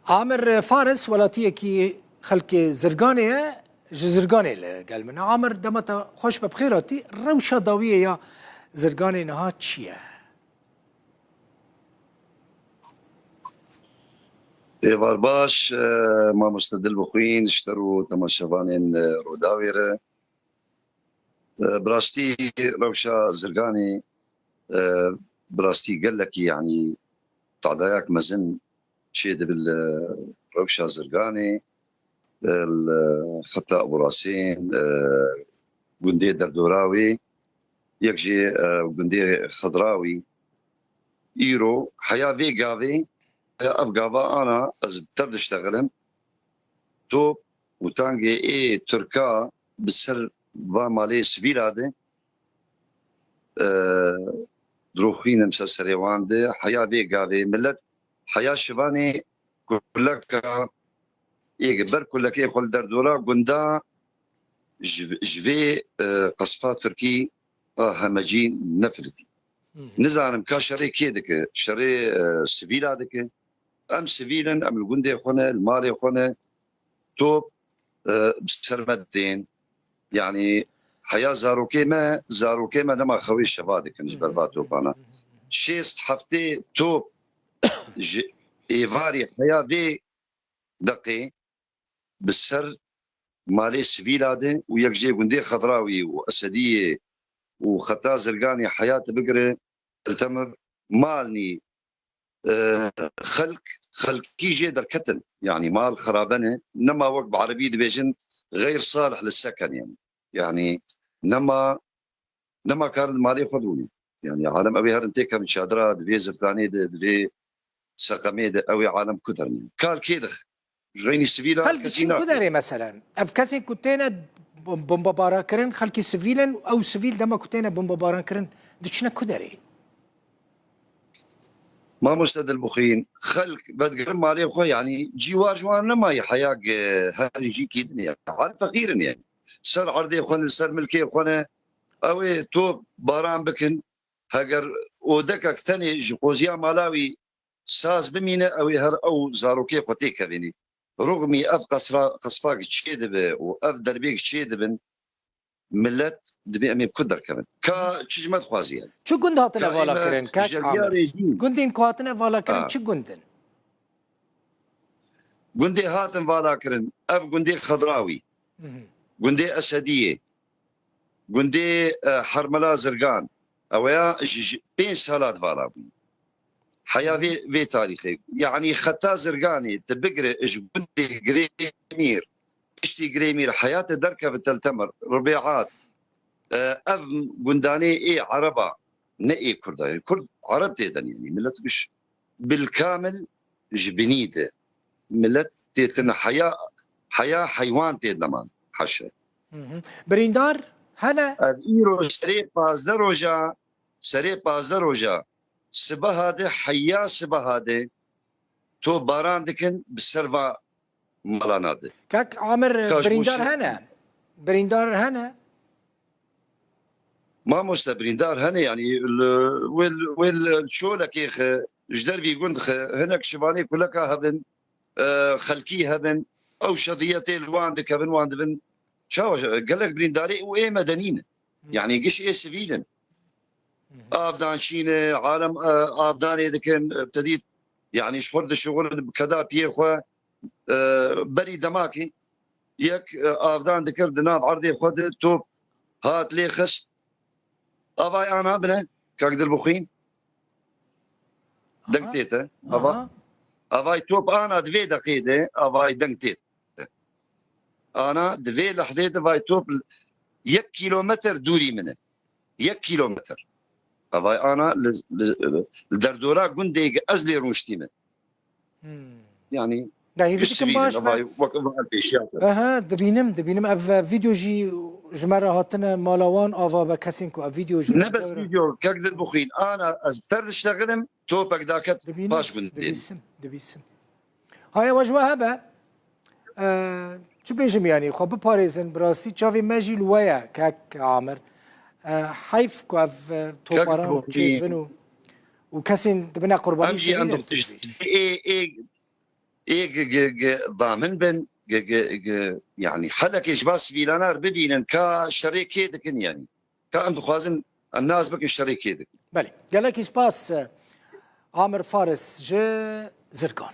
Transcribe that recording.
عامر فارس ولاتيكي خلكي زرقانية زرقاني قال من عامر دمتا خوش ببخيراتي روشة ضوية يا زرقاني نها تشيا ايفار باش ما مستدل بخوين اشتروا تماشفانين روداويرة براستي روشة زرقاني براستي قال لك يعني تعداياك مزن شيد بالروشة زرقاني الخطا ابو راسين قندي دردوراوي يكجي قندي خضراوي ايرو حياه في قافي افقافا انا از بترد اشتغلم توب وتانجي اي تركا بالسر فامالي سفيلادي دروخين مسسري واندي حياه في قافي ملت حياه شباني كلك يقبر كلك يخل دردورا قندا جفي قصفا تركي همجين نفلتي نزانم كاشري كيدك شري سفيلا دك ام سفيلا ام الجندي خونا المالي خونا توب بسرمدين يعني حياه زاروكي ما نما خوي الشبادك نجبر باتو بانا شيست حفتي توب ايفاري حياه في دقي بالسر مالي سفيلادي ويكجي جندي خضراوي واسديه وخطا زرقاني حياته بقري التمر مالني خلقي جي دركتن يعني مال خرابنه نما وقت بعربي دبيجن غير صالح للسكن يعني نما كان مالي خذوني يعني عالم ابي هرنتي كم شادرا دبي زفتاني دبي سقمي اوي عالم كدرني قال كيدخ جغيني سفيلا خلقي شو كدري مثلا افكاسي كنتينا بمبارا كرن خلقي سفيلا او سفيل دما كنتينا بمبارا كرن دشنا كدري ما مستد البخين خلق بدقرم مالي اخوي يعني جوار جوان لما يحياق هاري جي كيدني على فقير يعني سر عرضي اخوان سر ملكي اخوان اوي توب باران بكن هاجر ودكك ثاني جوزيا مالاوي ساز بمينه اوي هر او زاروكي خوتي كبيني رغمي اف قصفاك تشيدب واف دربيك تشيدبن ملت دبي امي بقدر كمان تشجمت خوازي يعني شو قند هاتنا فالا كرن كاك عامر قندين كواتنا فالا كرن شو قندن قندي هاتن فالا كرن اف قندي خضراوي قندي اسديه قندي حرملا زرقان اويا بين سالات فالا حياه في تاريخي يعني خطا زرقاني تبقري ايش قندي جريمير اشتي جريمير حياته دركه بالتلتمر ربيعات اف قنداني اي عربه نئي كرد كرد عرب تيدن يعني ملت مش بالكامل جبنيده ملت تيتن حياه حيوان تيدمان حشه بريندار هلا ايرو سري بازدر روجا سبه هذا حياه سبه هذا تو باران دكن بالسرفا ملاناده كاك عامر بريندار هنا ما مستبريندار هنا يعني ويل شو لك يا اخي جدر بيقول هناك شباني كلك هبن خلكي هبن او شظيتي الواندك هبن واندبن شو قال لك برينداري وايه مدنيين يعني قش ايه سبيلا افدان شينه عالم افدان يدكن ابتديت يعني شفرد الشغل كذا بيخوا بري دماكي يك افدان ذكر دناب عرضي خد توب هات لي خست افاي انا ابنه كاقدر بخين دنكتيته افاي توب انا دفي دقيقه افاي دنكتيت انا دفي لحظه افاي توب 1 كيلومتر دوري منه 1 كيلومتر افاي انا الدردوره قندي ازلي روشتي من يعني لا يفيدكم باش دبينم اف فيديو جي جمره هاتنا مالوان افا بكاسينكو فيديو جي نبس فيديو كاكد البخين انا ازبر اشتغلم توبك داكت باش قندي دبيسم هاي وجوه هبه شو بيجم يعني خب باريزن براستي تشافي ماجي الويا كاك عامر حيف كاف توباران تشيد بنو وكاسين تبنا قرباني امجي عندك اي ضامن بن يعني حلك اجباس فيلانار ببينن كشريك دكن يعني كأم دخوازن الناس بكن شريك دك بله گلکی سپاس عامر فارس ج زرگان